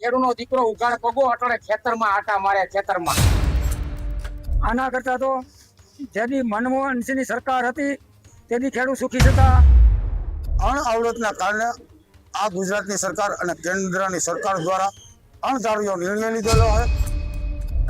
ખેડૂનો દીકરો ઉઘાડ પગો અટણે ખેતરમાં આટા મારે ખેતરમાં. આના કરતા તો જેથી મનમોહન સિંહની સરકાર હતી તેથી ખેડૂત સુખી હતા. અણઆવડતના કારણે આ ગુજરાતની સરકાર અને કેન્દ્રની સરકાર દ્વારા અણધાર્યો નિર્ણય લીધેલો હોય.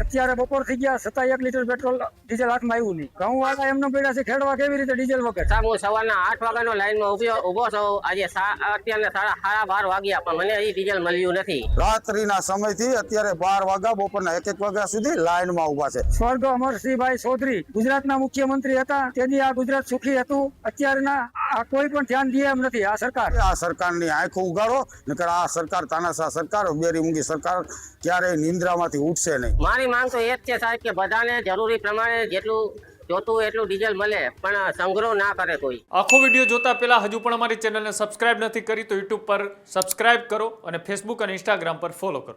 અત્યારે બપોર થઈ ગયા છતાં 1 લીટર પેટ્રોલ ડીઝલ હાથમાં આવ્યું નહીં. ઘઉં વાળા એમને પડ્યા છે ખેડવા કેવી રીતે ડીઝલ વગર. હું સવારના 8 વાગ્યાનો લાઈનમાં ઉભો છું. આજે અત્યારે 12:30 વાગ્યા પણ મને હજી ડીઝલ મળ્યું નથી. રાત્રિના સમયથી અત્યારે 12 વાગ્યા બપોરના 1 વાગ્યા સુધી લાઈનમાં ઉભા છે. સ્વર્ગ અમરસિંહભાઈ ચૌધરી ગુજરાતના મુખ્યમંત્રી હતા તેથી આ ગુજરાત સુખી હતું. અત્યારના આ કોઈ પણ ધ્યાન દે એમ નથી આ સરકાર. આ સરકારની આંખો ઉગાડો, નકર આ સરકાર તાનાશાહ સરકાર, બેરી મૂંગી સરકાર ક્યારેય નિંદ્રામાંથી ઉઠશે નહીં. મારી માંગ તો એ જ છે સાહેબ કે બધાને જરૂરી પ્રમાણે જેટલું જોતું એટલું ડીઝલ મળે પણ સંગ્રહ ના કરે કોઈ. આખો વિડીયો જોતા પહેલા હજુ પણ અમારી ચેનલને સબસ્ક્રાઇબ નથી કરી તો યુટ્યુબ પર સબસ્ક્રાઇબ કરો અને ફેસબુક અને ઇન્સ્ટાગ્રામ પર ફોલો કરો.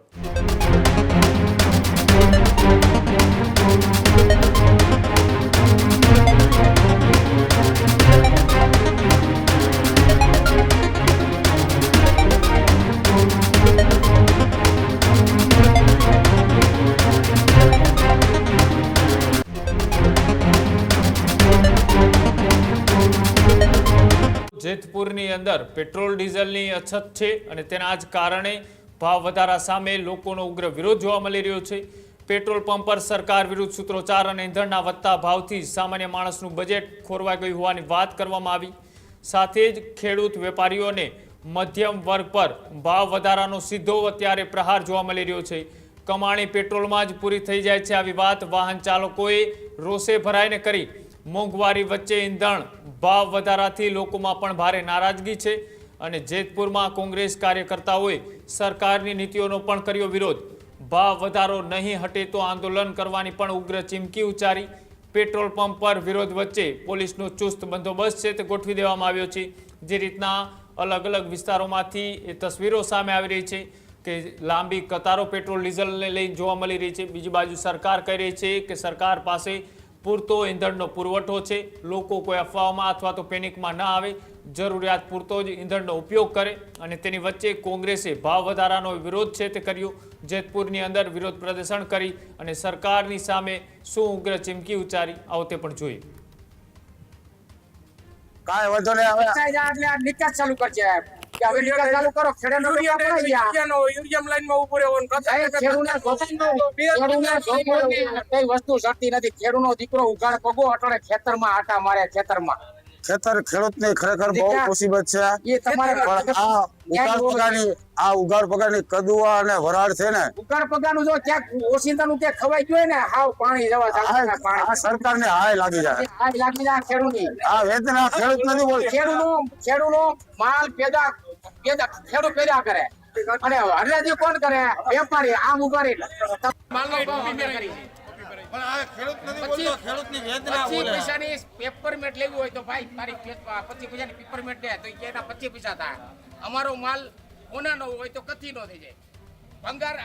જેતપુરની અંદર પેટ્રોલ ડીઝલની અછત છે અને તેના જ કારણે ભાવ વધારા સામે લોકોનો ઉગ્ર વિરોધ જોવા મળી રહ્યો છે. પેટ્રોલ પંપ પર સરકાર વિરુદ્ધ સૂત્રોચ્ચાર અને ઈંધણના વધતા ભાવથી સામાન્ય માણસનું બજેટ ખોરવાઈ ગયું હોવાની વાત કરવામાં આવી. સાથે જ ખેડૂત વેપારીઓને મધ્યમ વર્ગ પર ભાવ વધારાનો સીધો અત્યારે પ્રહાર જોવા મળી રહ્યો છે. કમાણી પેટ્રોલમાં જ પૂરી થઈ જાય છે આવી વાત વાહન ચાલકોએ રોષે ભરાઈને કરી. મોંઘવારી વચ્ચે ઈંધણ ભાવ વધારાથી લોકોમાં પણ ભારે નારાજગી છે અને જેતપુરમાં કોંગ્રેસ કાર્યકર્તાઓએ સરકારની નીતિઓનો પણ કર્યો વિરોધ. ભાવ વધારો નહીં હટે તો આંદોલન કરવાની પણ ઉગ્ર ચીમકી ઉચ્ચારી. પેટ્રોલ પંપ પર વિરોધ વચ્ચે પોલીસનો ચુસ્ત બંદોબસ્ત છે તે ગોઠવી દેવામાં આવ્યો છે. જે રીતના અલગ અલગ વિસ્તારોમાંથી એ તસવીરો સામે આવી રહી છે કે લાંબી કતારો પેટ્રોલ ડીઝલને લઈને જોવા મળી રહી છે. બીજી બાજુ સરકાર કહી રહી છે કે સરકાર પાસે પૂરતો ઈંધણનો પુરવઠો છે. લોકો કોઈ અફવાઓમાં અથવા તો પેનિકમાં ન આવે, જરૂરિયાત પૂરતો જ ઈંધણનો ઉપયોગ કરે અને તેની વચ્ચે કોંગ્રેસે ભાવ વધારાનો વિરોધ છે તે કર્યો. જેતપુરની અંદર વિરોધ પ્રદર્શન કરી અને સરકારની સામે શું ઉગ્ર ચીમકી ઉચ્ચારી આવો તે પણ જોઈએ. કાંઈ વાંધો નહીં. હવે એટલે આ નિકાસ ચાલુ કરશે કે હવે નિકાસ ચાલુ કરો. ખેડૂતનો યુરિયમ લાઈનમાં ઉભો રહેવો કઈ વસ્તુ સડતી નથી. ખેડૂનો દીકરો ઉઘાડ પગો અટણે ખેતરમાં આટા મારે ખેતરમાં. ખેડૂતની ખરેખર બહુ મુસીબત છે. એ તમારે આ ઉઘાડ પગારની કદુઆ અને વરાળ છે ને, ઉઘાડ પગારનું જો ક્યાંક ઓશિંતાનું ક્યાંક ખવાઈ ગયું ને હાવ પાણી જવા આ સરકારને હાય લાગી જાય. લાગી જાય ખેડૂતની. આ વેદના ખેડૂત નથી બોલતો. ખેડૂતનો માલ ખેડૂત પેદા કરે અને હરાજી કોણ કરે? વેપારી. આમ ઉભારી માલનો ભાવ અમે કરી છે. પણ આ ખેડૂત નથી બોલતો. ખેડૂતની વેદના 25 પૈસાની પેપરમેટ લેવી હોય તો ભાઈ તારી 25 પૈસાની પેપરમેટ દે તો એના 25 પૈસા થાય. અમારો માલ કોનાનો હોય તો કથી નો થઈ જાય. ભંગાર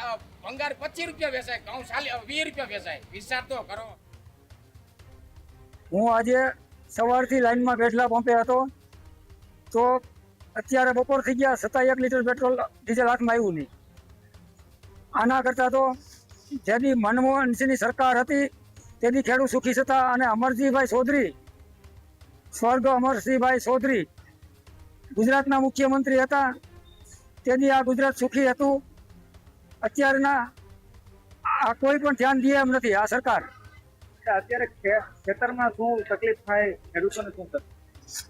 25 રૂપિયા વેચાય, ઘઉં 20 રૂપિયા વેચાય. વિચાર તો કરો. હું આજે સવારથી લાઈનમાં બેઠલા પંપે હતો તો અત્યારે બપોર થઈ ગયા છતાં 1 લીટર પેટ્રોલ ડીઝલ હાથમાં આવ્યું નહીં. આના કરતા તો જેથી મનમોહન સિંહની સરકાર હતી તેથી ખેડૂત સુખી હતા અને અમરસિંહભાઈ ચૌધરી, સ્વર્ગ અમરસિંહભાઈ ચૌધરી ગુજરાતના મુખ્યમંત્રી હતા તેથી આ ગુજરાત સુખી હતું. અત્યારના આ કોઈ પણ ધ્યાન દે એમ નથી આ સરકાર. અત્યારે ખેતરમાં શું તકલીફ થાય ખેડૂતોને? શું તકલીફ?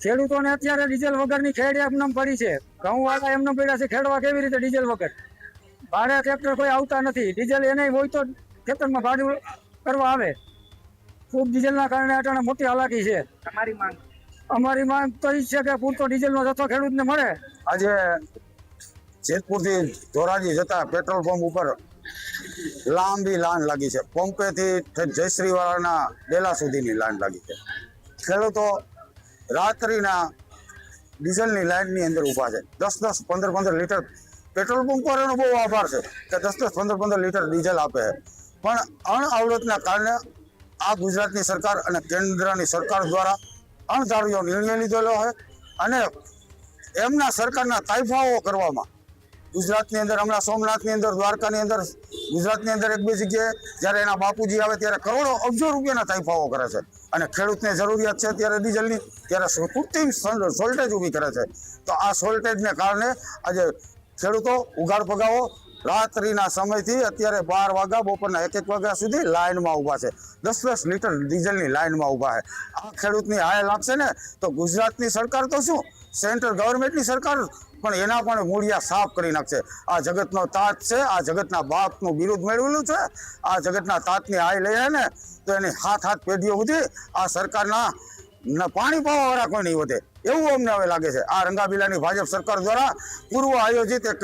ખેડૂતોને અત્યારે ડીઝલ વગરની ખેડ એમને પડી છે. ઘઉં વાળા એમને પડ્યા છે ખેડવા કેવી રીતે ડીઝલ વગર. ભાડે ટ્રેક્ટર કોઈ આવતા નથી. ડીઝલ એને હોય તો ખેતરમાં ભાડું કરવા આવે. ખૂબ ડીઝલના કારણે અટાણે મોટી હાલાકી છે. તમારી માંગ? અમારી માંગ તો એ છે કે પૂરતો ડીઝલનો જથ્થો ખેડૂતને મળે. આજે જેતપુરથી ધોરાજી જતા પેટ્રોલ પંપ ઉપર લાંબી લાઈન લાગી છે. પંપેથી જયશ્રીવાળાના ડેલા સુધીની લાઈન લાગી છે. ખેડૂતો રાત્રિના ડીઝલની લાઈનની અંદર ઊભા છે. 10-15 લીટર પેટ્રોલ પંપ પર એનો બહુ આભાર છે કે 10-15 લીટર ડીઝલ આપે છે. પણ અણઆવડતના કારણે આ ગુજરાતની સરકાર અને કેન્દ્રની સરકાર દ્વારા અણધાર્યો નિર્ણય લીધેલો હોય અને એમના સરકારના તાઇફાઓ કરવામાં ગુજરાતની અંદર હમણાં સોમનાથની અંદર, દ્વારકાની અંદર, ગુજરાતની અંદર એક બે જગ્યાએ જ્યારે એના બાપુજી આવે ત્યારે કરોડો અબજો રૂપિયાના તાઇફાઓ કરે છે અને ખેડૂતને જરૂરિયાત છે અત્યારે ડીઝલની, ત્યારે કૃત્રિમ શોર્ટેજ ઊભી કરે છે. તો આ શોર્ટેજને કારણે આજે ખેડૂતો ઉગાડ પગાવો રાત્રિના સમયથી અત્યારે 12 વાગ્યા બપોરના 1 વાગ્યા સુધી લાઇનમાં ઊભા છે, 10 લીટર ડીઝલની લાઇનમાં ઊભા છે. આ ખેડૂતની હાય લાગશે ને તો ગુજરાતની સરકાર તો શું, સેન્ટ્રલ ગવર્મેન્ટની સરકાર પણ એના પણ મૂળિયા સાફ કરી નાખશે. આ જગતનો તાત છે, આ જગતના બાપનું બિરુદ મેળવેલું છે. આ જગતના તાતની હાય લઈએ ને તો એની હાથ પેઢીઓ સુધી આ સરકારના પાણી પાવાવાળા કોઈ નહીં વધે એવું અમને હવે લાગે છે. આ રંગાબીલાની ભાજપ સરકાર દ્વારા પૂર્વ આયોજિત એક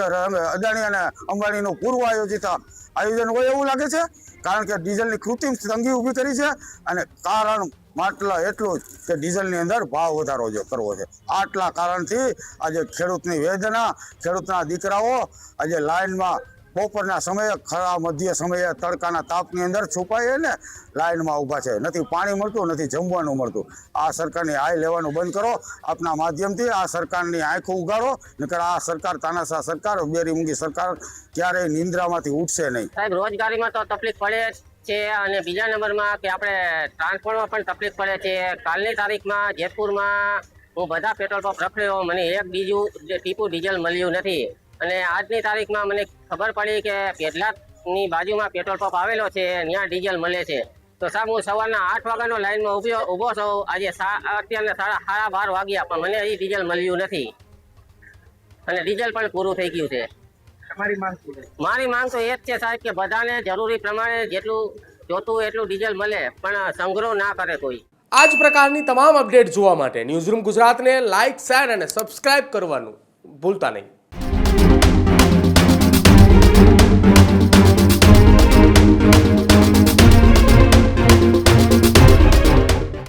અદાણી અને અંબાણીનું પૂર્વ આયોજિત આયોજન હોય એવું લાગે છે, કારણ કે ડીઝલની કૃત્રિમ તંગી ઊભી કરી છે અને કારણ માત્ર એટલું જ કે ડીઝલની અંદર ભાવ વધારો કરવો છે. આટલા કારણથી આજે ખેડૂતની વેદના, ખેડૂતના દીકરાઓ આજે લાઇનમાં બપોરના સમયે, ખરા મધ્ય સમયે તડકાના તાપની અંદર છુપાઈ ને લાઇનમાં ઊભા છે. નથી પાણી મળતું, નથી જમવાનું મળતું. આ સરકારની હાય લેવાનું બંધ કરો. આપના માધ્યમથી આ સરકારની આંખો ઉગાડો, નકર આ સરકાર, તાનાશાહ સરકાર, બેરી મૂંગી સરકાર ક્યારેય નિંદ્રામાંથી ઉઠશે નહીં. સાહેબ, રોજગારીમાં તો તકલીફ પડે છે અને બીજા નંબરમાં કે આપણે ટ્રાન્સપોર્ટમાં પણ તકલીફ પડે છે. કાલની તારીખમાં જેતપુરમાં હું બધા પેટ્રોલ પંપ રખડ્યો, મને એક બીજું ટીપું ડીઝલ મળ્યું નથી. અને આજની તારીખમાં મને ખબર પડી કે પેટલાદની બાજુમાં પેટ્રોલ પંપ આવેલો છે, ત્યાં ડીઝલ મળે છે. તો સાહેબ, હું સવારના 8 વાગ્યાનો લાઈનમાં ઊભો છું. આજે અત્યારના 12:30 વાગ્યા, પણ મને હજી ડીઝલ મળ્યું નથી અને ડીઝલ પણ પૂરું થઈ ગયું છે. તમારી માંગ શું છે? મારી માંગ તો એ જ છે સાહેબ કે બધાને જરૂરી પ્રમાણે જેટલું જોતું એટલું ડીઝલ મળે, પણ સંગ્રહ ના કરે કોઈ. આ જ પ્રકારની તમામ અપડેટ જોવા માટે ન્યૂઝરૂમ ગુજરાતને લાઇક, શેર અને સબસ્ક્રાઇબ કરવાનું ભૂલતા નહીં.